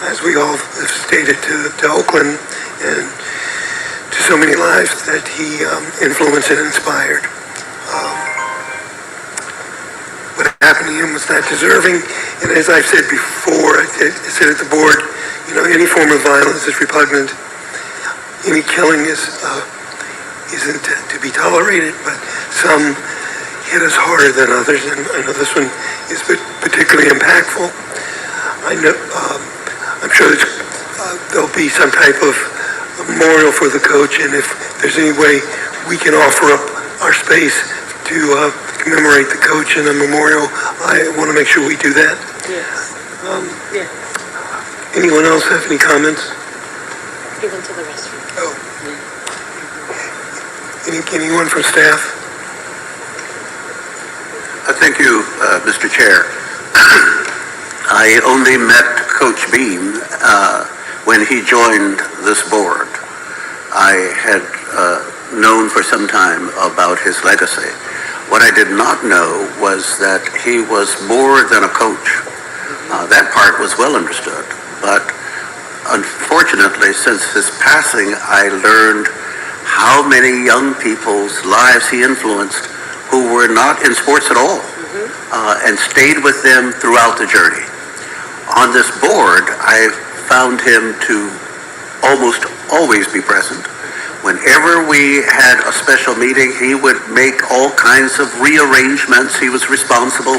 as we all have stated, to Oakland and to so many lives that he influenced and inspired. What happened to him was not deserving, and as I've said before, I said at the board, any form of violence is repugnant. Any killing isn't to be tolerated, but some hit us harder than others, and I know this one is particularly impactful. I know, I'm sure there'll be some type of memorial for the coach, and if there's any way we can offer up our space to commemorate the coach in a memorial, I want to make sure we do that. Yes. Anyone else have any comments? Give them to the restroom. Oh. Anyone from staff? Thank you, Mr. Chair. I only met Coach Beam when he joined this board. I had known for some time about his legacy. What I did not know was that he was more than a coach. That part was well understood, but unfortunately, since his passing, I learned how many young people's lives he influenced who were not in sports at all, and stayed with them throughout the journey. On this board, I found him to almost always be present. Whenever we had a special meeting, he would make all kinds of rearrangements. He was responsible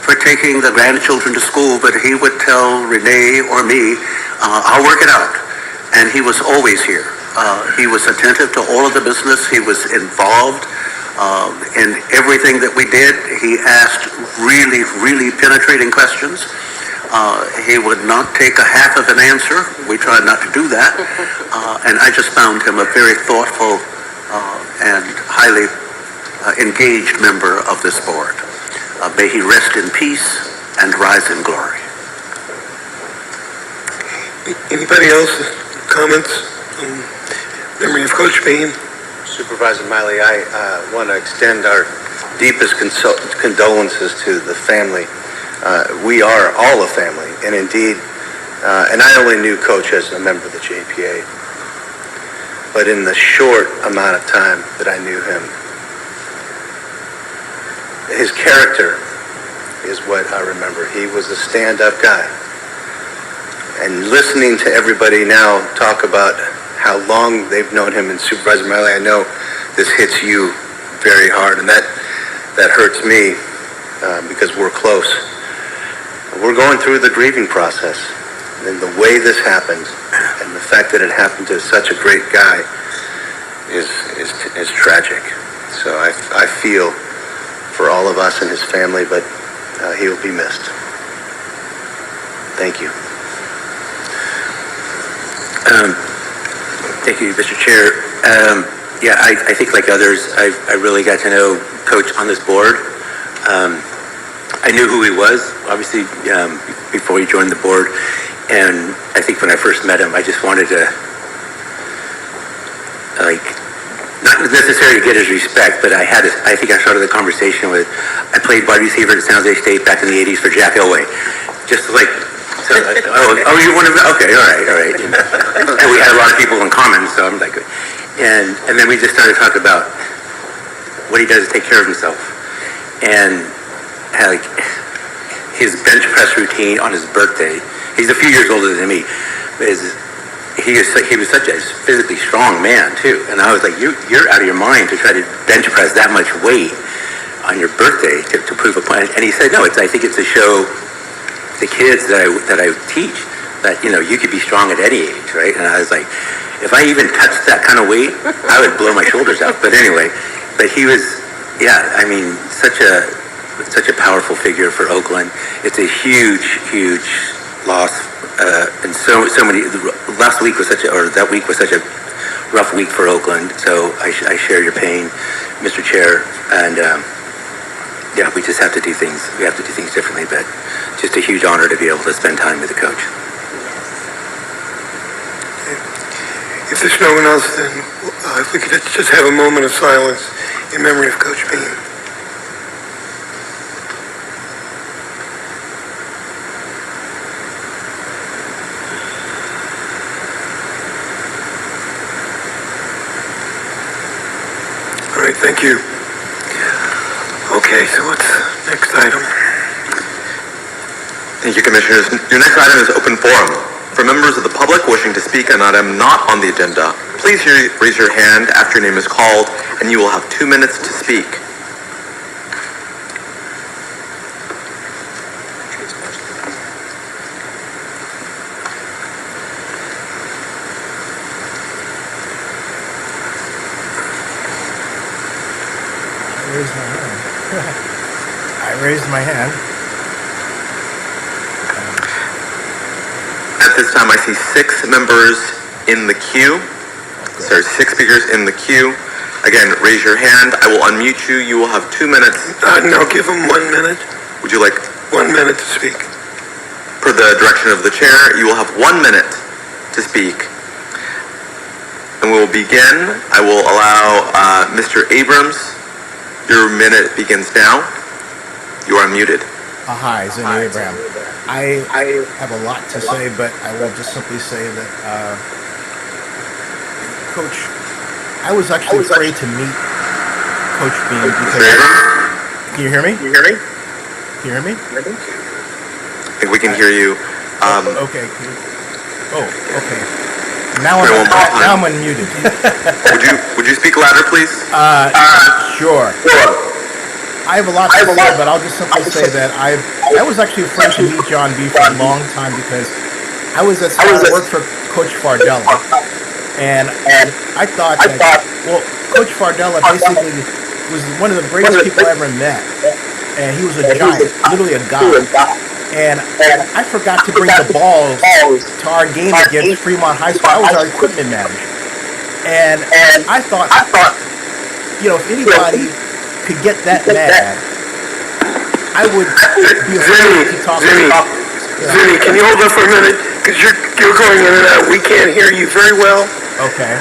for taking the grandchildren to school, but he would tell Renee or me, I'll work it out. And he was always here. He was attentive to all of the business. He was involved in everything that we did. He asked really, really penetrating questions. He would not take a half of an answer. We tried not to do that. And I just found him a very thoughtful and highly engaged member of this board. May he rest in peace and rise in glory. Anybody else? Comments in memory of Coach Beam? Supervisor Miley, I want to extend our deepest condolences to the family. We are all a family, and indeed, and I only knew Coach as a member of the JPA, but in the short amount of time that I knew him, his character is what I remember. He was a stand-up guy. And listening to everybody now talk about how long they've known him, and Supervisor Miley, I know this hits you very hard, and that hurts me because we're close. We're going through the grieving process, and the way this happened, and the fact that it happened to such a great guy is tragic. So I feel for all of us and his family, but he will be missed. Thank you. Thank you, Mr. Chair. I think like others, I really got to know Coach on this board. I knew who he was, obviously, before he joined the board. And I think when I first met him, I just wanted to, not necessarily get his respect, but I think I started the conversation with, I played wide receiver at San Jose State back in the 80s for Jack Elway. You want to, okay, all right. And we had a lot of people in common, so I'm like, and then we just started talking about what he does to take care of himself. And his bench press routine on his birthday, he's a few years older than me, he was such a physically strong man too, and I was like, you're out of your mind to try to bench press that much weight on your birthday to prove a point. And he said, no, I think it's to show the kids that I teach that you could be strong at any age, right? And I was like, if I even touched that kind of weight, I would blow my shoulders out. But anyway, he was, such a powerful figure for Oakland. It's a huge loss, and so many. That week was such a rough week for Oakland. So I share your pain, Mr. Chair, and we just have to do things. We have to do things differently, but just a huge honor to be able to spend time with the coach. If there's no one else, then if we could just have a moment of silence in memory of Coach Beam. Thank you. Okay, so what's next item? Thank you, Commissioners. Your next item is open forum. For members of the public wishing to speak on an item not on the agenda, please raise your hand after your name is called, and you will have 2 minutes to speak. I raised my hand. At this time, I see 6 members in the queue. Sorry, 6 speakers in the queue. Again, raise your hand. I will unmute you. You will have 2 minutes. No, give them 1 minute. Would you like, 1 minute to speak. per the direction of the chair, you will have 1 minute to speak. And we will begin. I will allow Mr. Abrams. Your minute begins now. You are muted. Hi, Zinni Abraham. I have a lot to say, but I will just simply say that, Coach, I was actually afraid to meet Coach Beam because... Can you hear me? Can you hear me? I think we can hear you. Okay. Okay. Now I'm unmuted. Would you speak louder, please? Sure. I have a lot to say, but I'll just simply say that I was actually afraid to meet John B for a long time because I worked for Coach Fardella, and I thought that, well, Coach Fardella basically was one of the greatest people I ever met, and he was a giant, literally a god. And I forgot to bring the balls to our game against Fremont High School. I was our equipment manager, and I thought, if anybody could get that mad, I would be afraid to talk about. Zinni, can you hold up for a minute? Because you're going in and out. We can't hear you very well. Okay.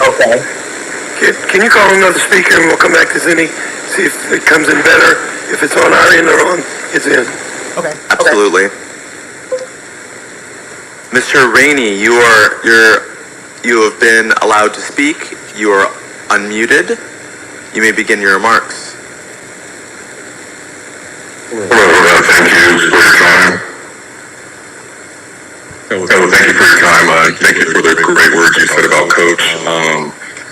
Can you call another speaker and we'll come back to Zinni, see if it comes in better, if it's on our end or on his end. Okay. Absolutely. Mr. Rainey, you have been allowed to speak. You are unmuted. You may begin your remarks. Hello, thank you for your time. Thank you for your time. Thank you for the great words you said about Coach.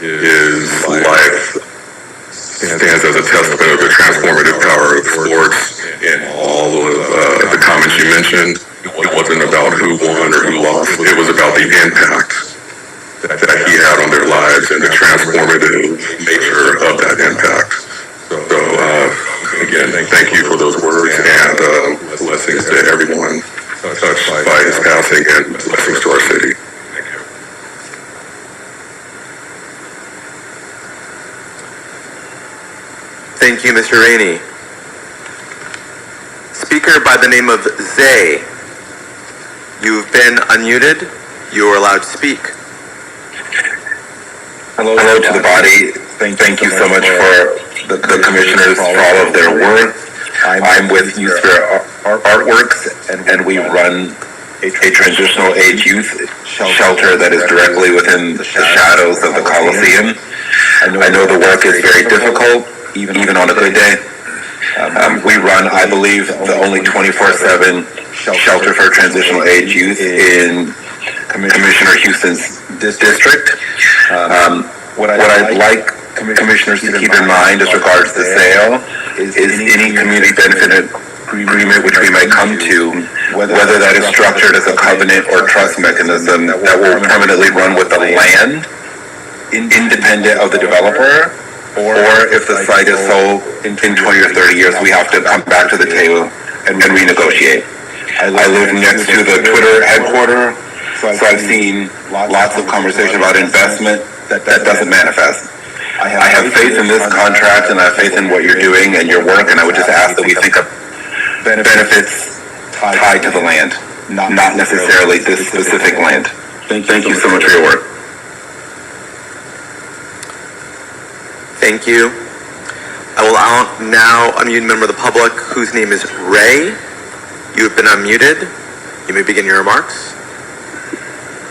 His life stands as a testament of the transformative power of sports and all of the comments you mentioned. It wasn't about who won or who lost. It was about the impact that he had on their lives and the transformative nature of that impact. So, again, thank you for those words and blessings to everyone touched by his passing and blessings to our city. Thank you. Thank you, Mr. Rainey. Speaker by the name of Zay, you've been unmuted. You are allowed to speak. Hello to the body. Thank you so much for the commissioners for all of their work. I'm with Youth for Artworks, and we run a transitional age youth shelter that is directly within the shadows of the Coliseum. I know the work is very difficult, even on a good day. We run, I believe, the only 24/7 shelter for transitional age youth in Commissioner Houston's district. What I'd like commissioners to keep in mind as regards to sale is any community benefit agreement which we may come to, whether that is structured as a covenant or trust mechanism that will permanently run with the land, independent of the developer, or if the site is sold in 20 or 30 years, we have to come back to the table and renegotiate. I live next to the Twitter headquarters, so I've seen lots of conversation about investment that doesn't manifest. I have faith in this contract, and I have faith in what you're doing and your work, and I would just ask that we think of benefits tied to the land, not necessarily this specific land. Thank you so much for your work. Thank you. I will now unmute a member of the public whose name is Ray. You have been unmuted. You may begin your remarks.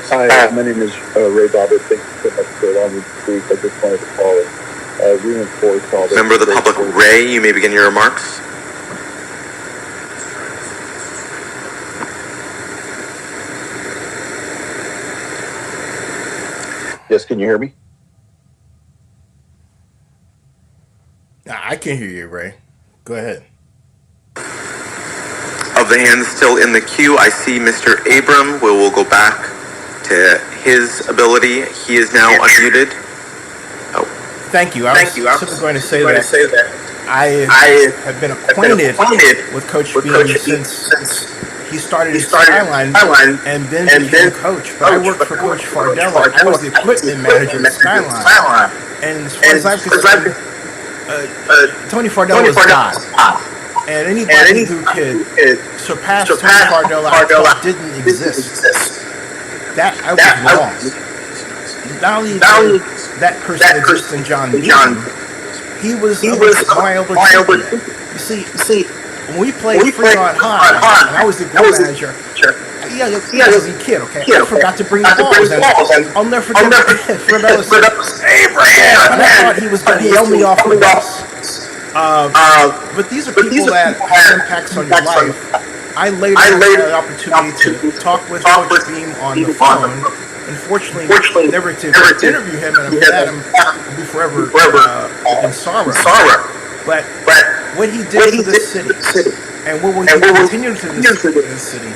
Hi, my name is Ray Robert. Thank you so much for allowing me to speak. I just wanted to call Member of the public, Ray, you may begin your remarks. Yes, can you hear me? I can hear you, Ray. Go ahead. Of the hands still in the queue, I see Mr. Abram. We will go back to his ability. He is now unmuted. Thank you. I was simply going to say that I have been acquainted with Coach Beam since he started his Skyline and then became coach. But I worked for Coach Fardella. I was the equipment manager at Skyline. And as far as I'm concerned, Tony Fardella was God. And anybody who could surpass Tony Fardella, I thought didn't exist. That I was wrong. Not only that person exists in John Beam, he was my elder champion. You see, when we played Fremont High, and I was the equipment manager, I was a kid, okay? I forgot to bring the balls, and I'll never forget Fardella said, Abraham! And I thought he was going to yell me off the bus. But these are people that have impacts on your life. I later had the opportunity to talk with Coach Beam on the phone. Unfortunately, never to interview him, and I'm glad him will be forever in sorrow. But what he did to this city, and what will he continue to do to this city,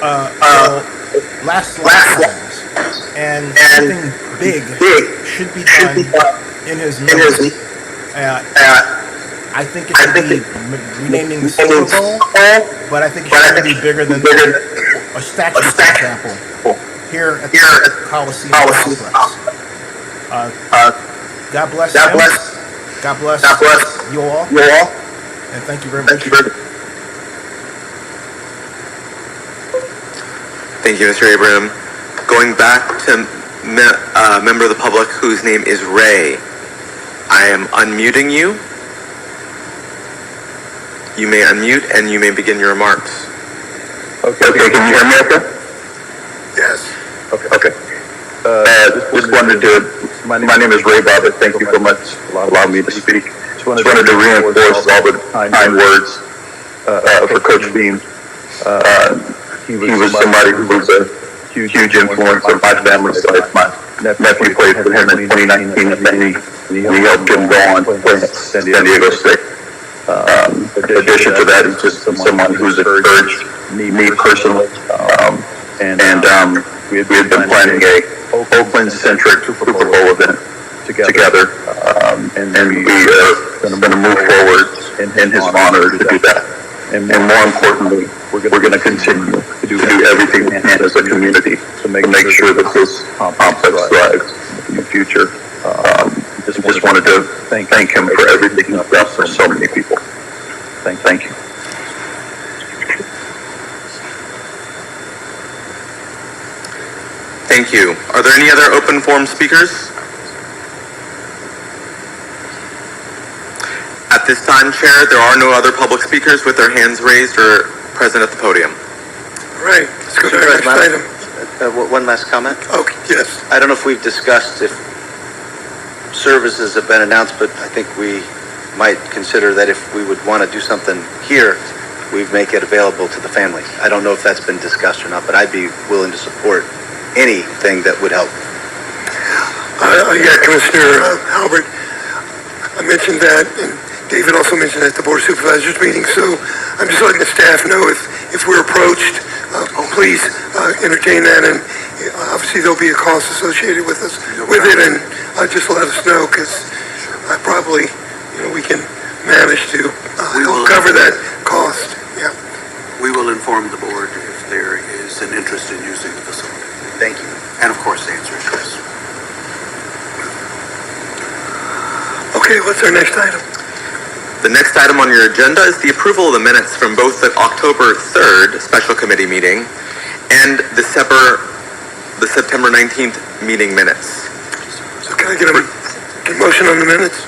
will last lifetimes. And something big should be done in his memory. I think it should be renaming the Super Bowl, but I think it should be bigger than a statue, for example, here at the Coliseum JPA. God bless him. God bless you all. And thank you very much. Thank you, Mr. Abraham. Going back to a member of the public whose name is Ray. I am unmuting you. You may unmute and you may begin your remarks. Okay, can you hear me okay? Yes. Okay. Just wanted to, my name is Ray Bobbitt. Thank you so much for allowing me to speak. Just wanted to reinforce all the kind words for Coach Beam. He was somebody who was a huge influence on my family's life. My nephew played for him in 2019, and he helped him go on to play at San Diego State. In addition to that, he's just someone who's encouraged me personally. We had been planning a Oakland-centric Super Bowl event together, and we are going to move forward in his honor to do that. And more importantly, we're going to continue to do everything we can as a community to make sure that this complex thrives in the future. Just wanted to thank him for everything he's done for so many people. Thank you. Thank you. Are there any other open forum speakers? At this time, Chair, there are no other public speakers with their hands raised or present at the podium. All right, let's go to our next item. One last comment. Okay, yes. I don't know if we've discussed if services have been announced, but I think we might consider that if we would want to do something here, we'd make it available to the family. I don't know if that's been discussed or not, but I'd be willing to support anything that would help. Yeah, Commissioner Albert, I mentioned that, and David also mentioned at the Board of Supervisors meeting, so I'm just letting the staff know if we're approached, please entertain that, and obviously there'll be a cost associated with it, and just let us know, because I probably, we can manage to cover that cost. Yeah. We will inform the board if there is an interest in using the facility. Thank you. And of course, the answer is yes. Okay, what's our next item? The next item on your agenda is the approval of the minutes from both the October 3rd special committee meeting and the September 19th meeting minutes. So can I get a motion on the minutes?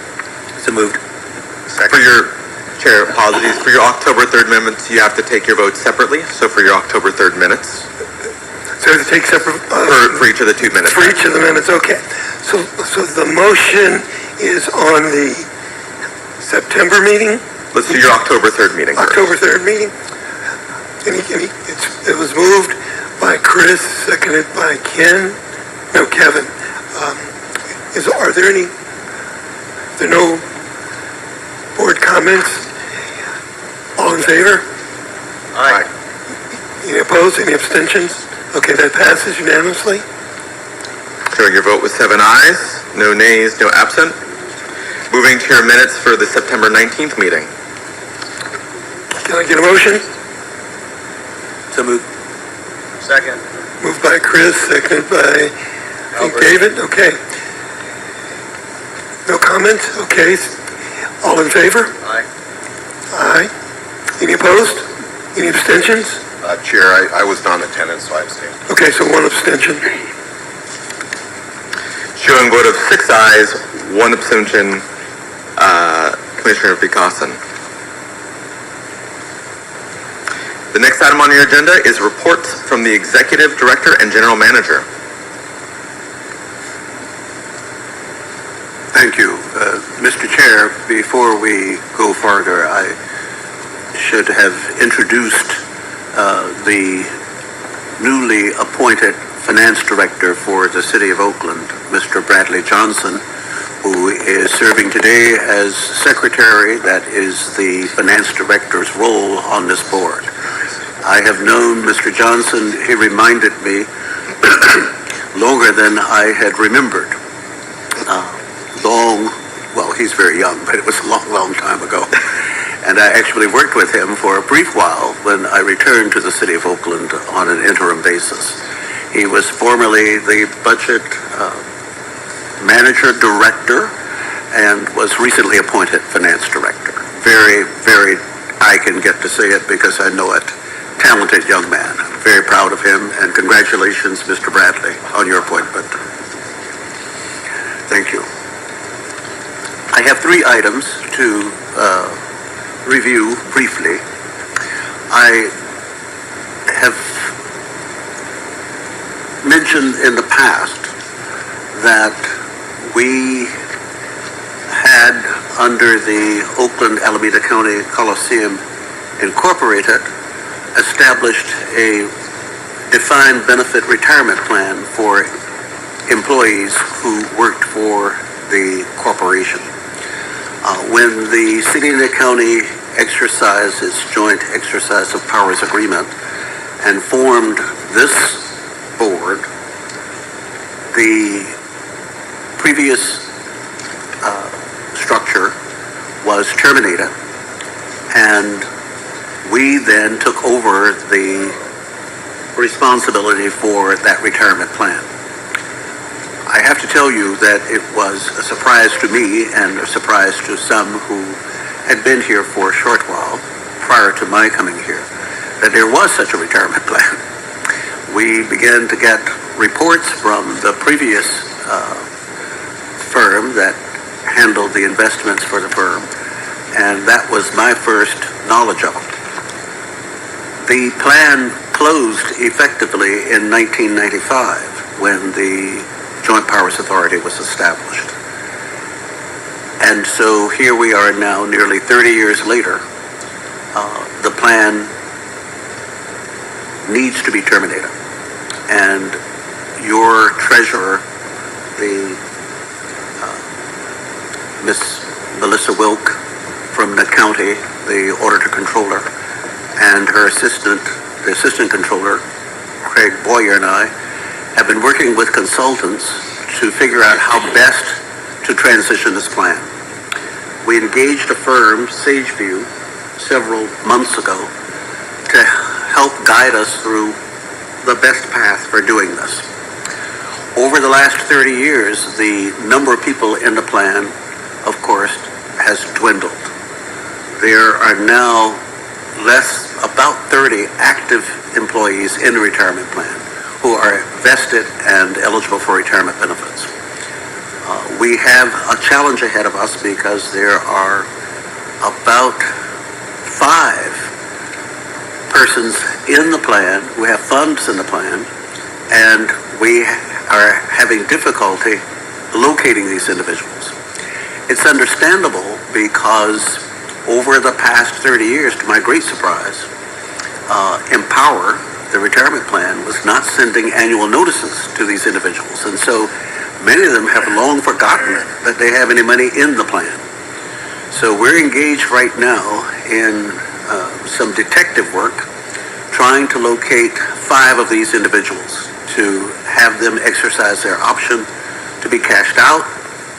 So moved. For your, Chair, apologies, for your October 3rd minutes, you have to take your vote separately. So for your October 3rd minutes. So to take separate... for each of the 2 minutes. For each of the minutes, okay. So the motion is on the September meeting, Let's do your October 3rd meeting first. October 3rd meeting. It was moved by Chris, seconded by Kevin. Are there no board comments? All in favor? Aye. Any opposed, any abstentions? Okay, that passes unanimously. Showing your vote with 7 ayes, no nays, no absent. Moving to your minutes for the September 19th meeting. Can I get a motion? So moved. Second. Moved by Chris, seconded by, I think, David. Okay. No comments? Okay. All in favor? Aye. Aye. Any opposed? Any abstentions? Chair, I was not in attendance, so I abstained. Okay, so one abstention. Showing vote of 6 ayes, 1 abstention, Commissioner Picassen. The next item on your agenda is reports from the Executive Director and General Manager. Thank you. Mr. Chair, before we go further, I should have introduced the newly appointed Finance Director for the City of Oakland, Mr. Bradley Johnson, who is serving today as Secretary. That is the Finance Director's role on this board. I have known Mr. Johnson, he reminded me, longer than I had remembered. Well, he's very young, but it was a long, long time ago. And I actually worked with him for a brief while when I returned to the City of Oakland on an interim basis. He was formerly the Budget Manager Director and was recently appointed Finance Director. Very, very, I can get to say it because I know it, talented young man. I'm very proud of him, and congratulations, Mr. Bradley, on your appointment. Thank you. I have 3 items to review briefly. I have mentioned in the past that we had, under the Oakland Alameda County Coliseum Incorporated, established a defined benefit retirement plan for employees who worked for the corporation. When the city and the county exercised its joint exercise of powers agreement and formed this board, the previous structure was terminated, and we then took over the responsibility for that retirement plan. I have to tell you that it was a surprise to me and a surprise to some who had been here for a short while prior to my coming here, that there was such a retirement plan. We began to get reports from the previous firm that handled the investments for the firm, and that was my first knowledge of it. The plan closed effectively in 1995 when the Joint Powers Authority was established. And so here we are now, nearly 30 years later. The plan needs to be terminated. And your treasurer, the Miss Melissa Wilk from the county, the auditor controller, and her assistant, the assistant controller, Craig Boyer, and I have been working with consultants to figure out how best to transition this plan. We engaged a firm, Sageview, several months ago to help guide us through the best path for doing this. Over the last 30 years, the number of people in the plan, of course, has dwindled. There are now about 30 active employees in the retirement plan who are vested and eligible for retirement benefits. We have a challenge ahead of us because there are about 5 persons in the plan who have funds in the plan, and we are having difficulty locating these individuals. It's understandable because over the past 30 years, to my great surprise, Empower, the retirement plan, was not sending annual notices to these individuals. And so many of them have long forgotten that they have any money in the plan. So we're engaged right now in some detective work trying to locate 5 of these individuals to have them exercise their option to be cashed out,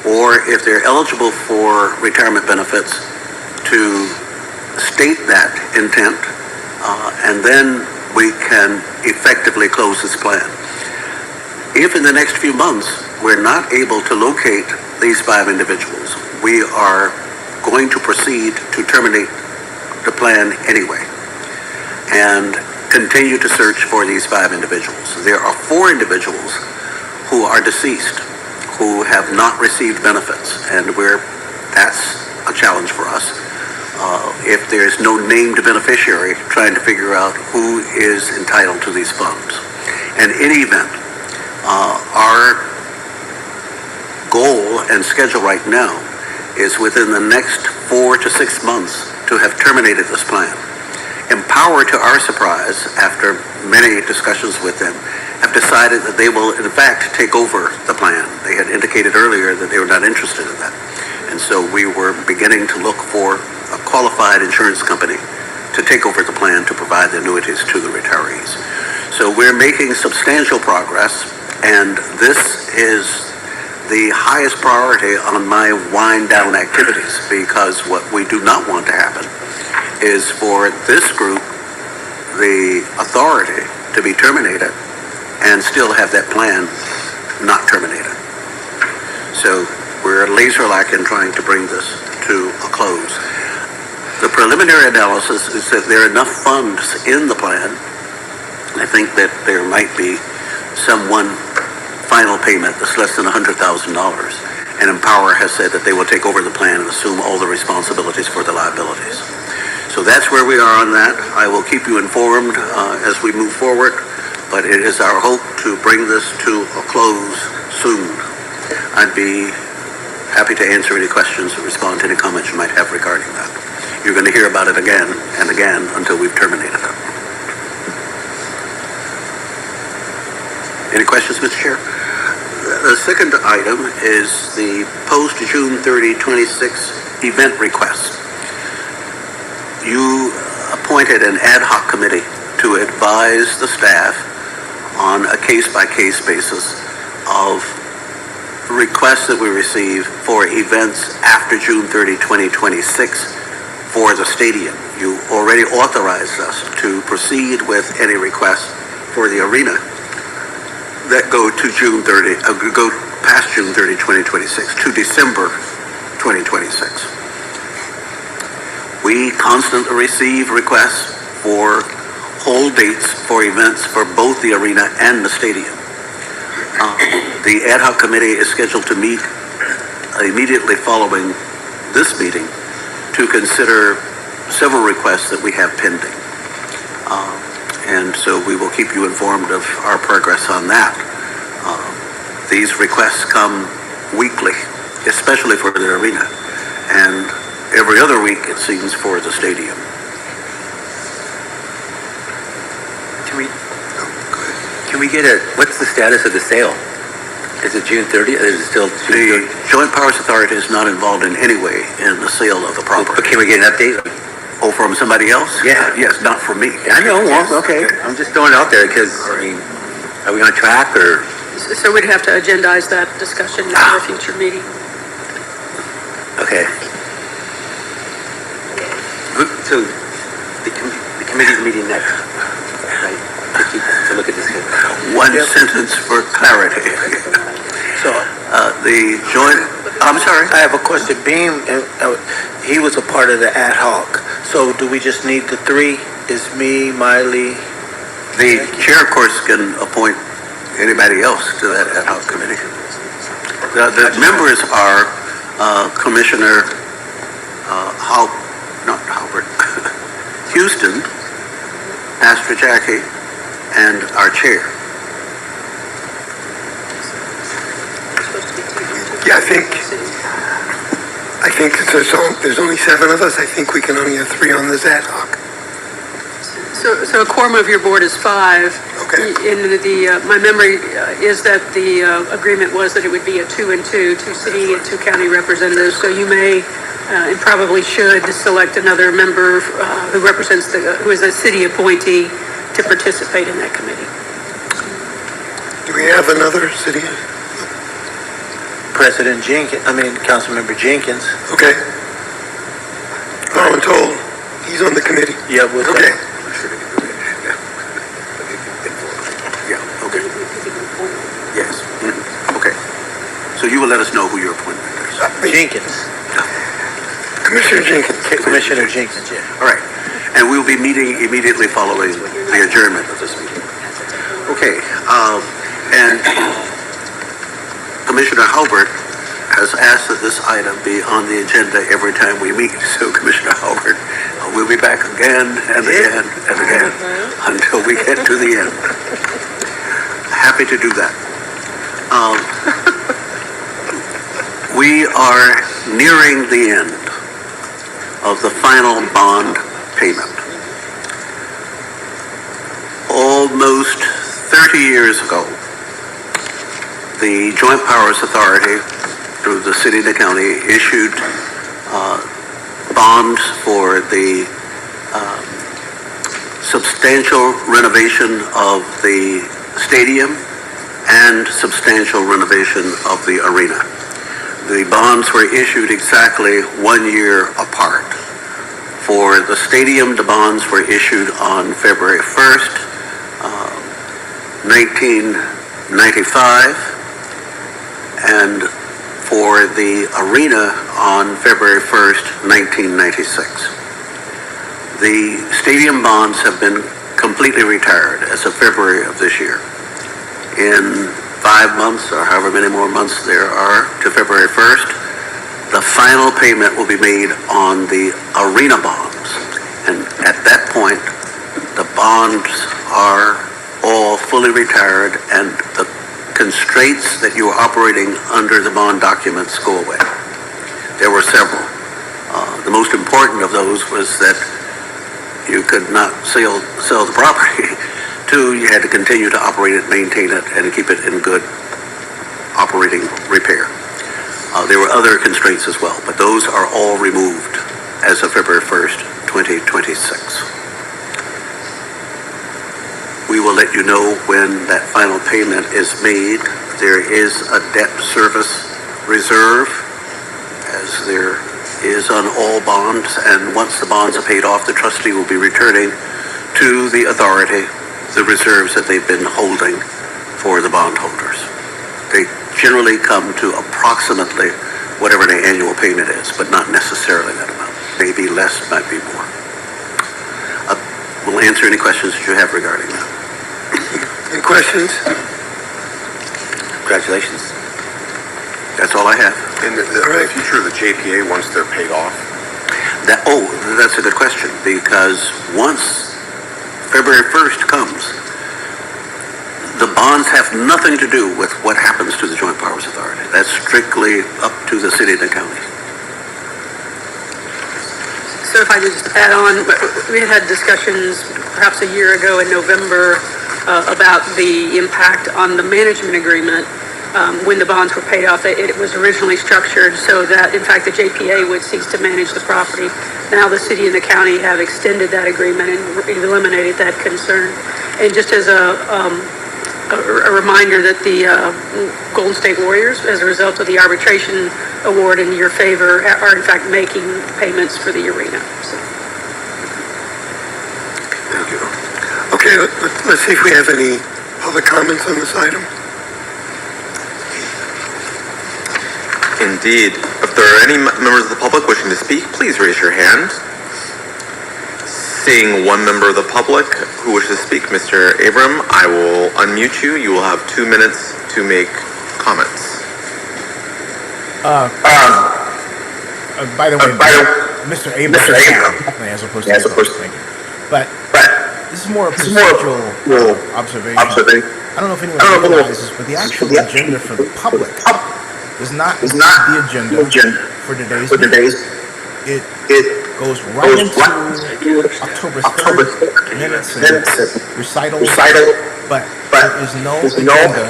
or if they're eligible for retirement benefits, to state that intent, and then we can effectively close this plan. If in the next few months we're not able to locate these 5 individuals, we are going to proceed to terminate the plan anyway and continue to search for these 5 individuals. There are 4 individuals who are deceased, who have not received benefits, and that's a challenge for us. If there's no named beneficiary, trying to figure out who is entitled to these funds. And in any event, our goal and schedule right now is within the next 4 to 6 months to have terminated this plan. Empower, to our surprise, after many discussions with them, have decided that they will in fact take over the plan. They had indicated earlier that they were not interested in that. And so we were beginning to look for a qualified insurance company to take over the plan to provide the annuities to the retirees. So we're making substantial progress, and this is the highest priority on my wind down activities, because what we do not want to happen is for this group the authority to be terminated and still have that plan not terminated. So we're laser-like in trying to bring this to a close. The preliminary analysis is that there are enough funds in the plan. I think that there might be some one final payment that's less than $100,000. And Empower has said that they will take over the plan and assume all the responsibilities for the liabilities. So that's where we are on that. I will keep you informed as we move forward, but it is our hope to bring this to a close soon. I'd be happy to answer any questions or respond to any comments you might have regarding that. You're going to hear about it again and again until we've terminated it. Any questions, Mr. Chair? The second item is the post-June 30, 26 event request. You appointed an ad hoc committee to advise the staff on a case-by-case basis of requests that we receive for events after June 30, 2026 for the stadium. You already authorized us to proceed with any requests for the arena that go to June 30, go past June 30, 2026 to December 2026. We constantly receive requests for hold dates for events for both the arena and the stadium. The ad hoc committee is scheduled to meet immediately following this meeting to consider several requests that we have pending. And so we will keep you informed of our progress on that. These requests come weekly, especially for the arena, and every other week, it seems, for the stadium. Can we get what's the status of the sale? Is it June 30th? Is it still June 30th? The Joint Powers Authority is not involved in any way in the sale of the property. But can we get an update? Oh, from somebody else? Yeah. Yes, not from me. I know, well, okay. I'm just throwing it out there because, I mean, are we on track or? So we'd have to agendize that discussion for a future meeting. Okay. So the committee's meeting next, right? To look at this. One sentence for clarity. So, The joint, I'm sorry? I have a question. Being, he was a part of the ad hoc, so do we just need the 3? Is me, Miley? The chair, of course, can appoint anybody else to that ad hoc committee. The members are Commissioner Houston, Pastor Jackie, and our chair. Yeah, I think think there's only 7 of us, I think we can only have 3 on this ad hoc. So a quorum of your board is 5. Okay. My memory is that the agreement was that it would be a 2 and 2, 2 city and 2 county representatives. So you may and probably should select another member who is a city appointee to participate in that committee. Do we have another city? Councilmember Jenkins. Okay. Told, he's on the committee. Yeah, with Okay. Yeah, okay. Yes. Okay. So you will let us know who your appointment is. Jenkins. Commissioner Jenkins. Commissioner Jenkins, yeah. All right. And we'll be meeting immediately following the adjournment of this meeting. Okay. And Commissioner Halbert has asked that this item be on the agenda every time we meet. So Commissioner Halbert, we'll be back again and again and again until we get to the end. Happy to do that. We are nearing the end of the final bond payment. Almost 30 years ago, the Joint Powers Authority, through the city and the county, issued bonds for the substantial renovation of the stadium and substantial renovation of the arena. The bonds were issued exactly 1 year apart. For the stadium, the bonds were issued on February 1st, 1995, and for the arena on February 1st, 1996. The stadium bonds have been completely retired as of February of this year. In 5 months, or however many more months there are to February 1st, the final payment will be made on the arena bonds. And at that point, the bonds are all fully retired and the constraints that you are operating under the bond documents go away. There were several. The most important of those was that you could not sell the property. 2, you had to continue to operate it, maintain it, and keep it in good operating repair. There were other constraints as well, but those are all removed as of February 1st, 2026. We will let you know when that final payment is made. There is a debt service reserve, as there is on all bonds, and once the bonds are paid off, the trustee will be returning to the authority the reserves that they've been holding for the bondholders. They generally come to approximately whatever the annual payment is, but not necessarily that amount. Maybe less, might be more. We'll answer any questions that you have regarding that. Any questions? Congratulations. That's all I have. In the future of the JPA, once they're paid off? That's a good question, because once February 1st comes, the bonds have nothing to do with what happens to the Joint Powers Authority. That's strictly up to the city and the county. So if I could just add on, we had discussions perhaps a year ago in November about the impact on the management agreement when the bonds were paid off. It was originally structured so that, in fact, the JPA would cease to manage the property. Now the city and the county have extended that agreement and eliminated that concern. And just as a reminder that the Golden State Warriors, as a result of the arbitration award in your favor, are in fact making payments for the arena. So. Thank you. Okay, let's see if we have any public comments on this item. Indeed. If there are any members of the public wishing to speak, please raise your hand. Seeing one member of the public who wishes to speak, Mr. Abram, I will unmute you. You will have 2 minutes to make comments. By the way, Mr. Abrams, as opposed to thank you. But this is more a procedural observation. I don't know if anyone realizes, but the actual agenda for the public is not the agenda for today's meeting. It goes right into October 3rd minutes and recital, but there is no agenda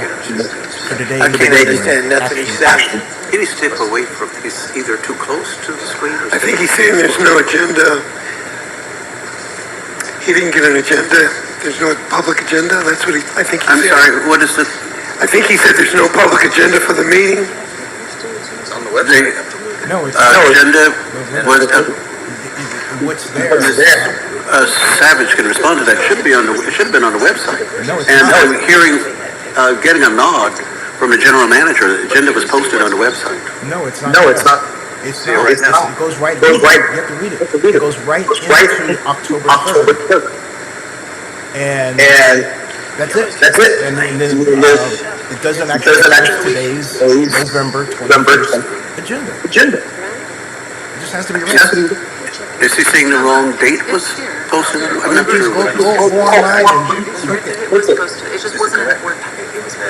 for today's I can't meeting. understand nothing he's saying. Can you step away from, he's either too close to the screen or... I think he's saying there's no agenda. He didn't get an agenda. There's no public agenda. That's what I think he said. I'm sorry, what is it? I think he said there's no public agenda for the meeting. On the website? No, it's Agenda was, what's there. Savage can respond to that. It should have been on the website. No, it's And not. I'm getting a nod from the general manager. The agenda was posted on the website. No, it's not. It's not. It goes right. You have to read it. It goes right into October 3rd. And that's it. And then it doesn't actually post today's November 21st agenda. It just has to be read. Is he saying the wrong date was posted? I'm not Please sure. go online and click it. It just wasn't at work.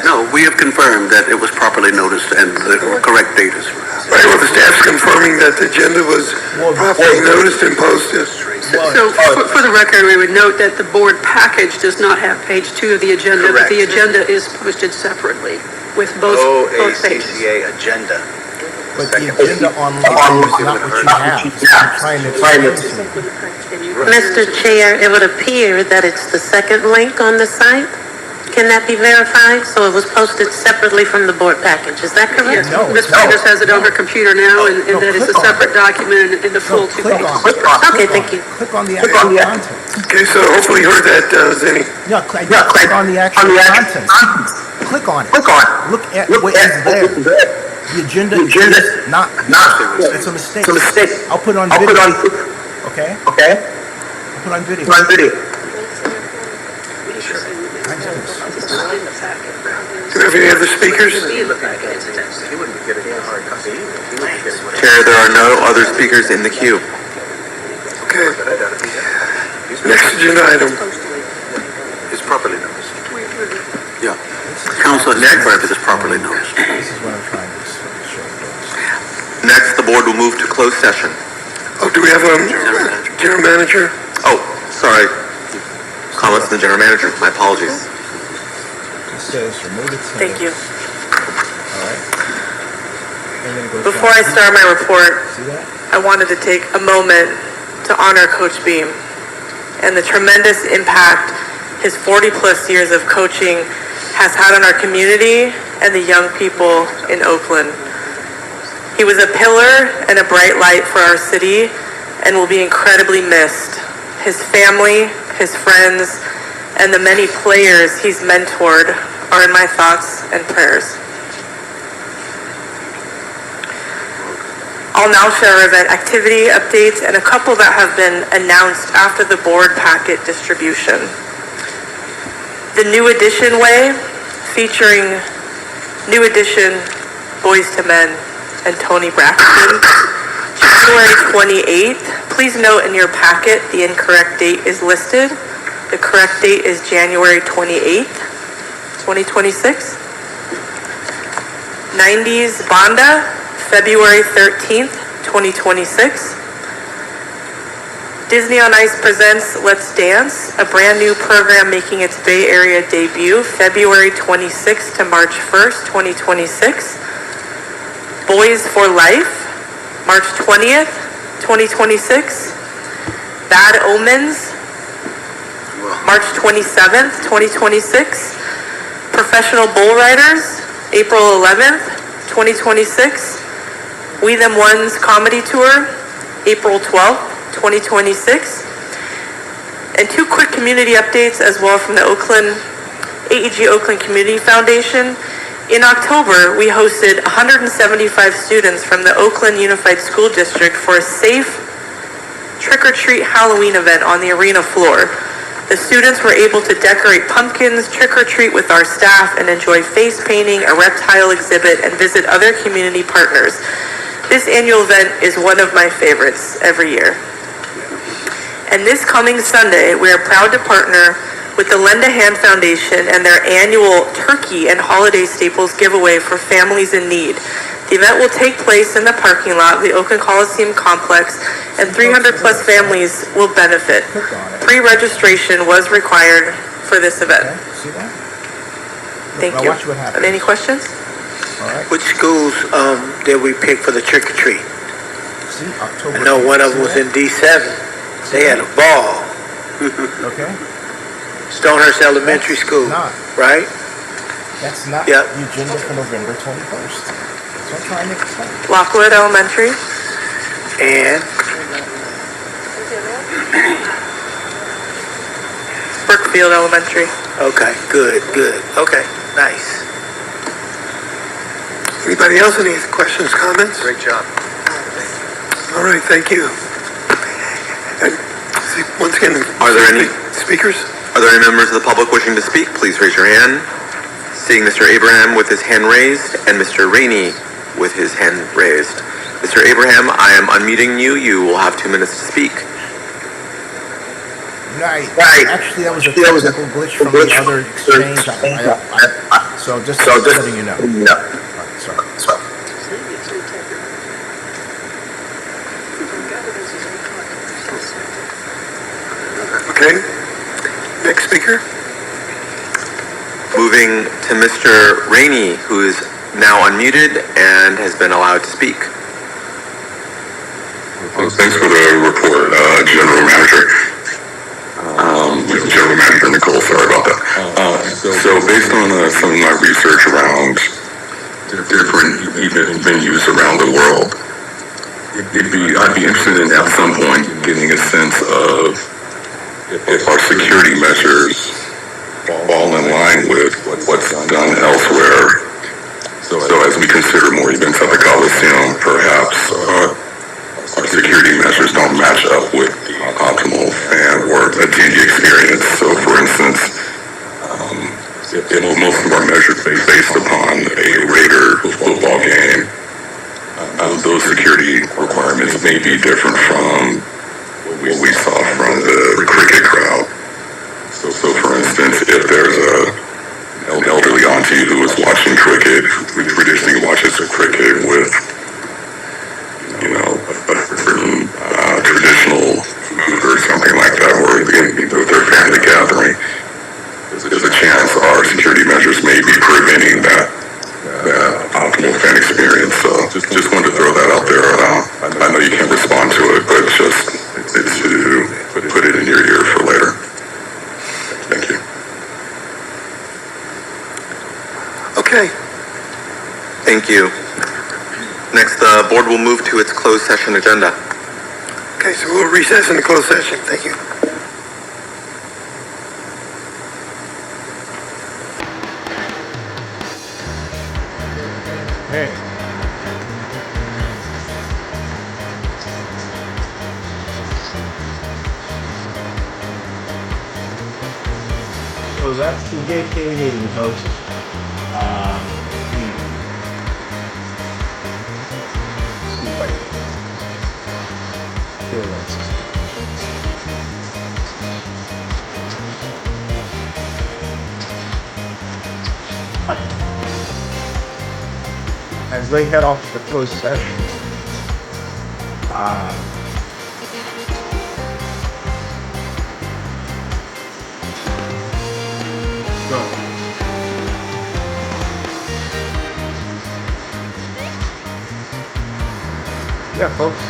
No, we have confirmed that it was properly noticed and the correct date is... Right, well, the staff's confirming that the agenda was properly noticed and posted. So, for the record, we would note that the board package does not have page 2 of the agenda, but the agenda is posted separately with both pages. OACCA agenda. But the agenda online is not what you have. I'm trying to explain to you. Mr. Chair, it would appear that it's the second link on the site. Can that be verified? So it was posted separately from the board package, is that correct? Yes, Ms. Peters has it on her computer now, and that is a separate document in the full 2 Click pages. on it. Okay, thank you. Click on the actual content. Okay, so hopefully you heard that, Zenny. No, click on the actual content. Click on it. Look at what is there. The agenda is not. It's a mistake. I'll put it on video. Okay? I'll put it on video. Do we have any other speakers? Chair, there are no other speakers in the queue. Okay. Next agenda item. It's properly noticed. Yeah. Council is confirmed it is properly noticed. This is what I'm trying to show. Next, the board will move to closed session. Oh, do we have a general manager? Oh, sorry. Comments from the general manager. My apologies. It says remove it. Thank you. All right. And then it goes Before I down. start my report, See that? I wanted to take a moment to honor Coach Beam and the tremendous impact his 40-plus years of coaching has had on our community and the young people in Oakland. He was a pillar and a bright light for our city and will be incredibly missed. His family, his friends, and the many players he's mentored are in my thoughts and prayers. I'll now share event activity updates and a couple that have been announced after the board packet distribution. The New Edition Way, featuring New Edition Boys to Men and Tony Braxton, January 28th. Please note in your packet the incorrect date is listed. The correct date is January 28th, 2026. 90s Banda, February 13th, 2026. Disney on Ice presents Let's Dance, a brand new program making its Bay Area debut February 26th to March 1st, 2026. Boys for Life, March 20th, 2026. Bad Omens, March 27th, 2026. Professional Bull Riders, April 11th, 2026. We Them Ones Comedy Tour, April 12th, 2026. And two quick community updates as well from the AEG Oakland Community Foundation. In October, we hosted 175 students from the Oakland Unified School District for a safe trick-or-treat Halloween event on the arena floor. The students were able to decorate pumpkins, trick-or-treat with our staff, and enjoy face painting, a reptile exhibit, and visit other community partners. This annual event is one of my favorites every year. And this coming Sunday, we are proud to partner with the Lend a Hand Foundation and their annual turkey and holiday staples giveaway for families in need. The event will take place in the parking lot of the Oakland Coliseum complex, and 300-plus families will benefit. Click on it. Pre-registration was required for this event. Okay, see that? Thank Now you. watch what happens. Any questions? All right. Which schools did we pick for the trick or treat? See, October. I know one of them was in D7. They had a ball. Okay. Stonehurst Elementary School, Not. right? That's not Yep. the agenda for November 21st. So I'm trying to make it fun. Lockwood Elementary, And Brookfield Elementary. okay, good. Okay, nice. Anybody else, any questions, comments? Great job. All right, thank you. And see, once again, Are there any- speakers? Are there any members of the public wishing to speak? Please raise your hand. Seeing Mr. Abraham with his hand raised and Mr. Rainey with his hand raised. Mr. Abraham, I am unmuting you. You will have 2 minutes to speak. Right. Actually, that was a technical glitch from the other exchange. So just letting you know. All right, sorry. Okay. Next speaker? Moving to Mr. Rainey, who is now unmuted and has been allowed to speak. Thanks for the report, General Manager. General Manager Nicole, sorry about that. So based on some of my research around different event venues around the world, I'd be interested in at some point getting a sense of if our security measures fall in line with what's done elsewhere. So as we consider more events at the Coliseum, perhaps our security measures don't match up with the optimal fan or attendee experience. So for instance, if most of our measures based upon a Raider football game, those security requirements may be different from what we saw from the cricket crowd. So for instance, if there's an elderly auntie who is watching cricket, who traditionally watches cricket with, a certain traditional food or something like that, or their family gathering, there's a chance our security measures may be preventing that optimal fan experience. So just wanted to throw that out there. I know you can't respond to it, but just to put it in your ear for later. Thank you. Okay. Thank you. Next, the board will move to its closed session agenda. Okay, so we'll recess in the closed session. Thank you. Hey. So that's the JPA meeting, folks. See if I can feel this. As they head off to the closed session, yeah, folks,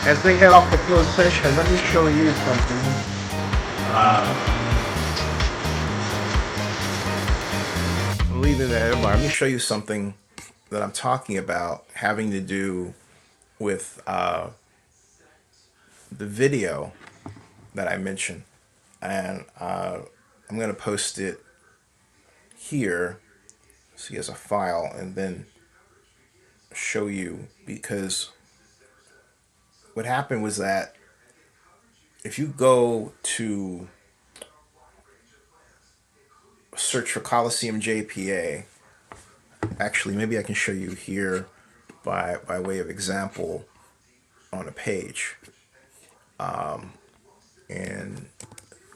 as they head off the closed session, let me show you something. I'm leaving that, but let me show you something that I'm talking about having to do with the video that I mentioned. And I'm going to post it here, see as a file, and then show you, because what happened was that if you go to search for Coliseum JPA, actually maybe I can show you here by way of example on a page, and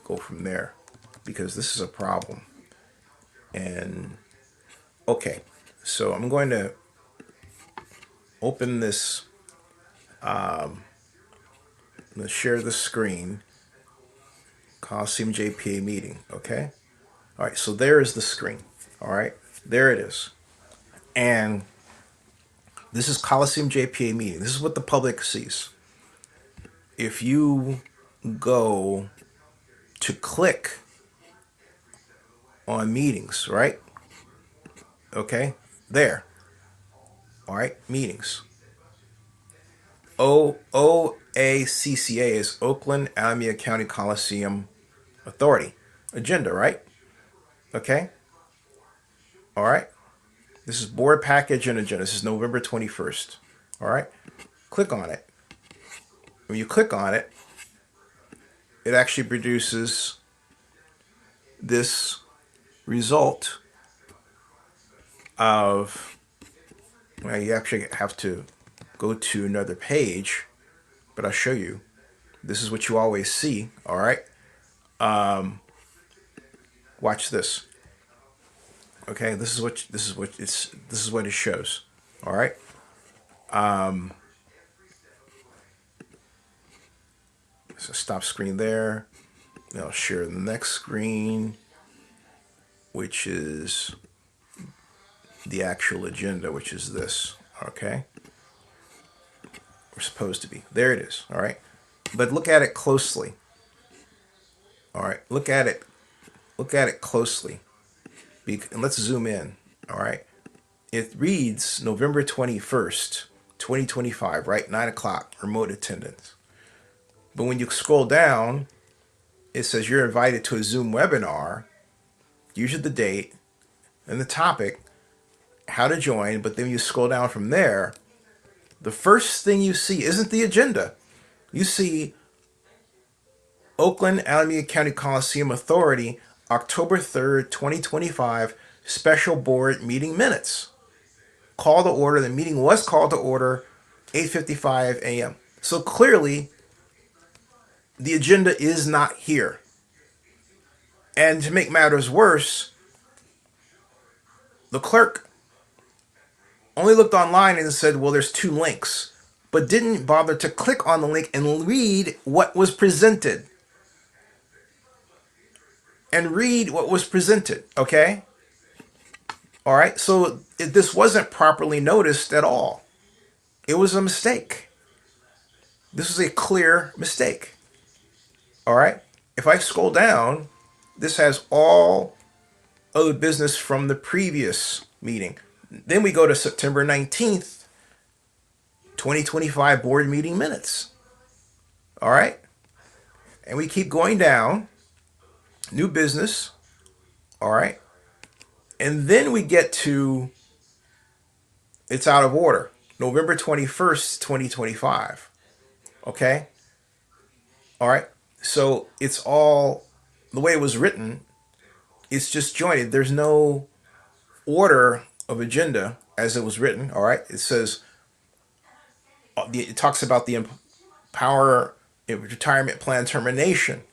go from there, because this is a problem. And okay, so I'm going to open this, let's share the screen, Coliseum JPA meeting, okay? All right, so there is the screen, all right? There it is. And this is Coliseum JPA meeting. This is what the public sees. If you go to click on meetings, right? Okay, there. All right, meetings. OACCA is Oakland Alameda County Coliseum Authority. Agenda, right? Okay. All right. This is board package and agenda. This is November 21st. All right. Click on it. When you click on it, it actually produces this result of, well, you actually have to go to another page, but I'll show you. This is what you always see. All right. Watch this. Okay, this is what it shows. All right. So stop screen there. Then I'll share the next screen, which is the actual agenda, which is this. Okay. We're supposed to be. There it is. All right. But look at it closely. All right. Look at it. Look at it closely. And let's zoom in. All right. It reads November 21st, 2025, right? 9 o'clock, remote attendance. But when you scroll down, it says you're invited to a Zoom webinar, usually the date and the topic, how to join. But then you scroll down from there, the first thing you see isn't the agenda. You see Oakland Alameda County Coliseum Authority, October 3rd, 2025, special board meeting minutes. Call to order. The meeting was called to order 8:55 a.m. So clearly, the agenda is not here. And to make matters worse, the clerk only looked online and said, well, there's 2 links, but didn't bother to click on the link and read what was presented. Okay? All right? So this wasn't properly noticed at all. It was a mistake. This was a clear mistake. All right? If I scroll down, this has all of the business from the previous meeting. Then we go to September 19th, 2025 board meeting minutes. All right? And we keep going down. New business. All right? And then we get to, it's out of order. November 21st, 2025. Okay? All right? So it's all, the way it was written, it's disjointed. There's no order of agenda as it was written. All right? It says, it talks about the Empower retirement plan termination.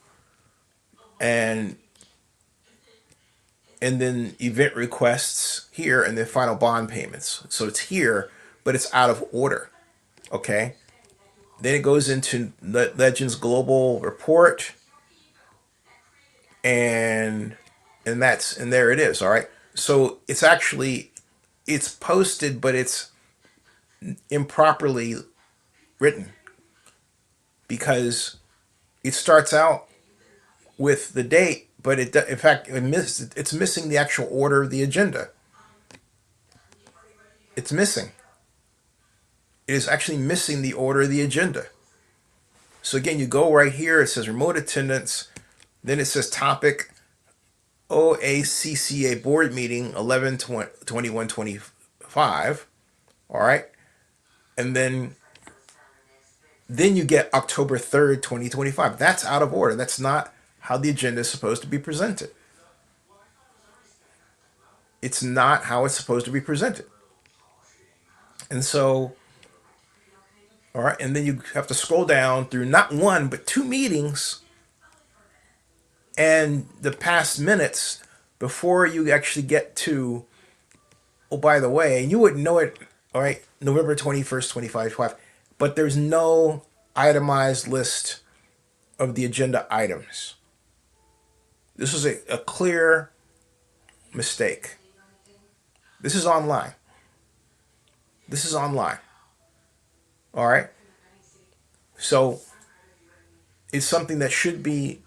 And then event requests here, and then final bond payments. So it's here, but it's out of order. Okay? Then it goes into Legends Global Report, and there it is. All right. So it's posted, but it's improperly written because it starts out with the date, but it's missing the actual order of the agenda. It's missing. It is actually missing the order of the agenda. So again, you go right here, it says remote attendance, then it says topic, OACCA board meeting 11/21/25, all right? And then you get October 3rd, 2025. That's out of order. That's not how the agenda is supposed to be presented. It's not how it's supposed to be presented. And so, all right, and then you have to scroll down through not 1, but 2 meetings and the past minutes before you actually get to, oh, by the way, and you wouldn't know it All right, November 21st, 25, but there's no itemized list of the agenda items. This was a clear mistake. This is online. This is online. All right. So it's something that should be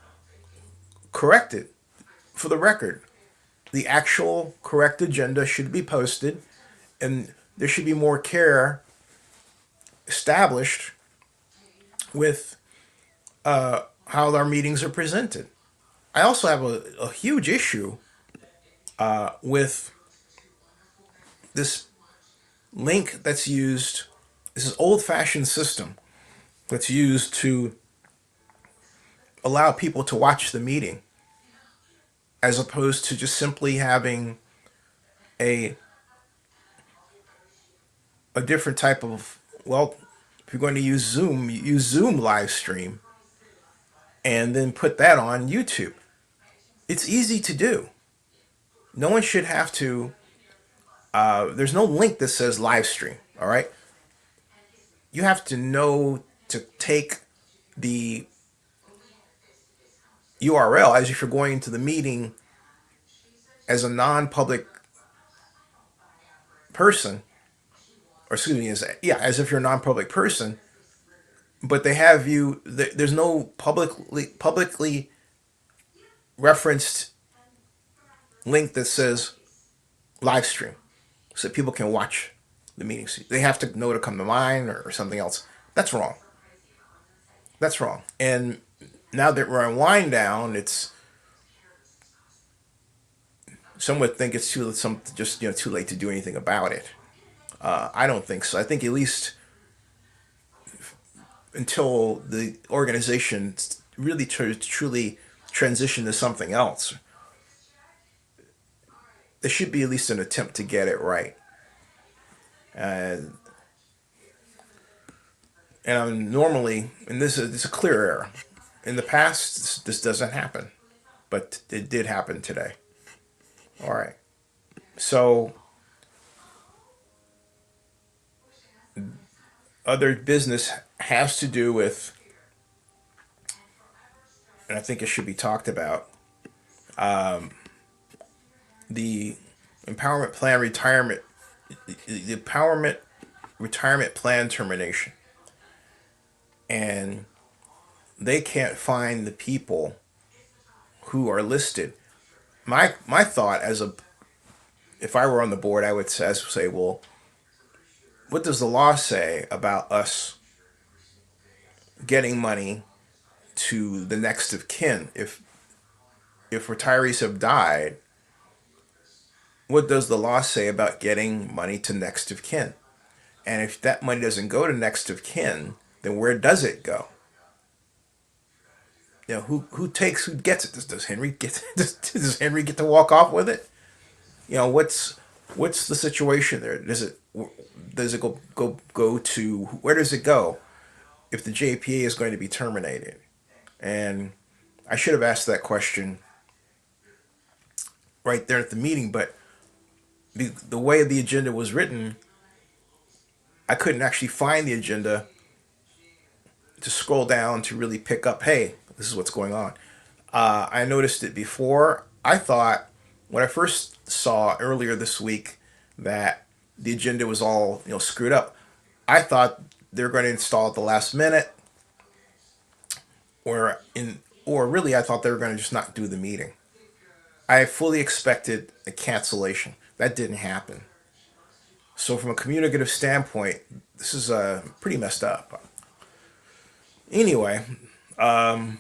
corrected. For the record, the actual correct agenda should be posted, and there should be more care established with how our meetings are presented. I also have a huge issue with this link that's used. This is old-fashioned system that's used to allow people to watch the meeting, as opposed to just simply having a different type of, well, if you're going to use Zoom, use Zoom live stream and then put that on YouTube. It's easy to do. No one should have to, there's no link that says live stream, all right? You have to know to take the URL as if you're going into the meeting as a non-public person, or excuse me, as if you're a non-public person, but they have you, there's no publicly referenced link that says live stream so that people can watch the meetings. They have to know to come to mine or something else. That's wrong. That's wrong. And now that we're on wind down, it's, some would think it's too late to do anything about it. I don't think so. I think at least until the organization really truly transition to something else, there should be at least an attempt to get it right. And normally, and this is a clear error. In the past, this doesn't happen, but it did happen today. All right. So, other business has to do with, and I think it should be talked about, the empowerment plan retirement, the empowerment retirement plan termination. And they can't find the people who are listed. My thought, if I were on the board, I would say, well, what does the law say about us getting money to the next of kin? If retirees have died, what does the law say about getting money to next of kin? And if that money doesn't go to next of kin, then where does it go? You know, who gets it? Does Henry get does Henry get to walk off with it? You know, what's the situation there? Does it go to, where does it go if the JPA is going to be terminated? And I should have asked that question right there at the meeting, but the way the agenda was written, I couldn't actually find the agenda to scroll down to really pick up, hey, this is what's going on. I noticed it before. I thought, when I first saw earlier this week that the agenda was all screwed up, I thought they were going to install it the last minute, or really I thought they were going to just not do the meeting. I fully expected a cancellation. That didn't happen. So from a communicative standpoint, this is pretty messed up. Anyway, then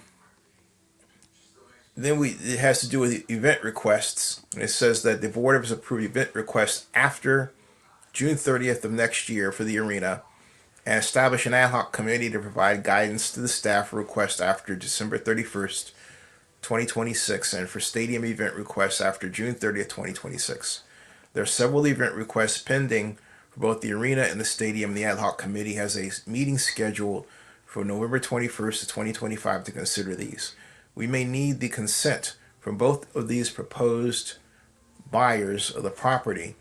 it has to do with event requests. And it says that the board has approved event requests after June 30th of next year for the arena, and establish an ad hoc committee to provide guidance to the staff for requests after December 31st, 2026, and for stadium event requests after June 30th, 2026. There are several event requests pending for both the arena and the stadium. The ad hoc committee has a meeting scheduled for November 21st of 2025 to consider these. We may need the consent from both of these proposed buyers of the property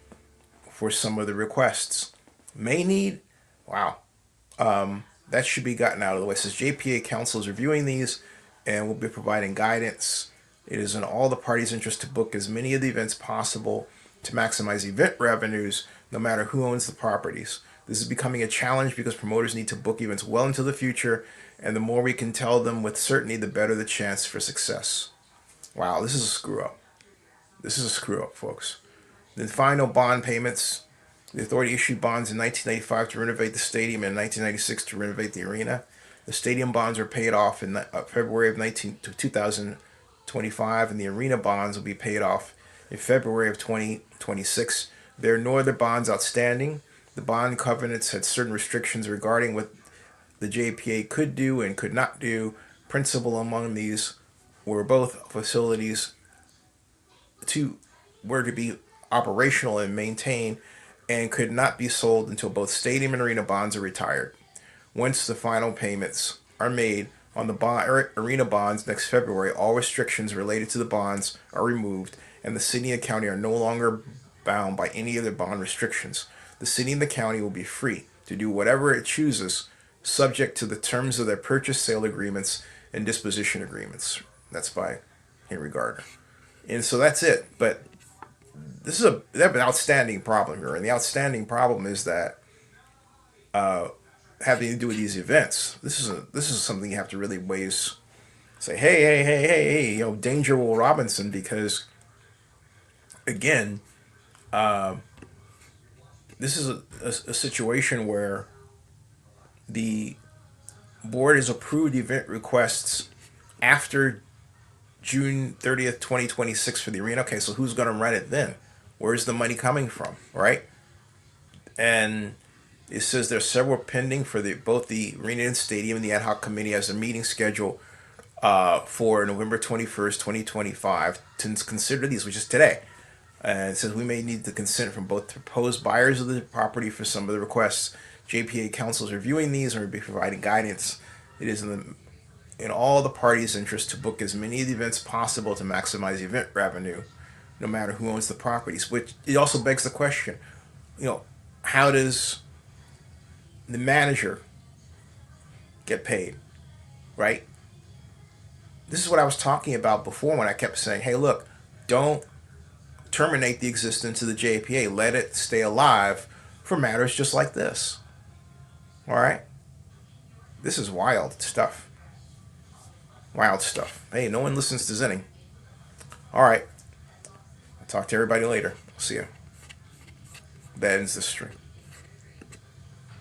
for some of the requests. may need. Wow. That should be gotten out of the way. It says JPA Council is reviewing these and will be providing guidance. It is in all the parties' interest to book as many of the events possible to maximize event revenues, no matter who owns the properties. This is becoming a challenge because promoters need to book events well into the future, and the more we can tell them with certainty, the better the chance for success. Wow, this is a screw up. This is a screw up, folks. The final bond payments. The authority issued bonds in 1995 to renovate the stadium and in 1996 to renovate the arena. The stadium bonds were paid off in February of 2025, and the arena bonds will be paid off in February of 2026. There are no other bonds outstanding. The bond covenants had certain restrictions regarding what the JPA could do and could not do. Principal among these were both facilities were to be operational and maintained and could not be sold until both stadium and arena bonds are retired. Once the final payments are made on the arena bonds next February, all restrictions related to the bonds are removed, and the city and county are no longer bound by any of the bond restrictions. The city and the county will be free to do whatever it chooses, subject to the terms of their purchase sale agreements and disposition agreements. That's by Henry Gardner. And so that's it. But this is an outstanding problem here, and the outstanding problem is that having to do with these events. This is something you have to really say, hey, danger, Will Robinson, because again, this is a situation where the board has approved event requests after June 30th, 2026 for the arena. Okay, so who's going to run it then? Where's the money coming from, right? And it says there's several pending for both the arena and stadium, and the ad hoc committee has a meeting scheduled for November 21st, 2025 to consider these, which is today. And it says we may need the consent from both proposed buyers of the property for some of the requests. JPA Council is reviewing these and will be providing guidance. It is in all the parties' interest to book as many of the events possible to maximize event revenue, no matter who owns the properties. Which it also begs the question, how does the manager get paid, right? This is what I was talking about before when I kept saying, hey, look, don't terminate the existence of the JPA. Let it stay alive for matters just like this. All right? This is wild stuff. Wild stuff. Hey, no one listens to Zinning. All right. I'll talk to everybody later. See ya. That ends this stream.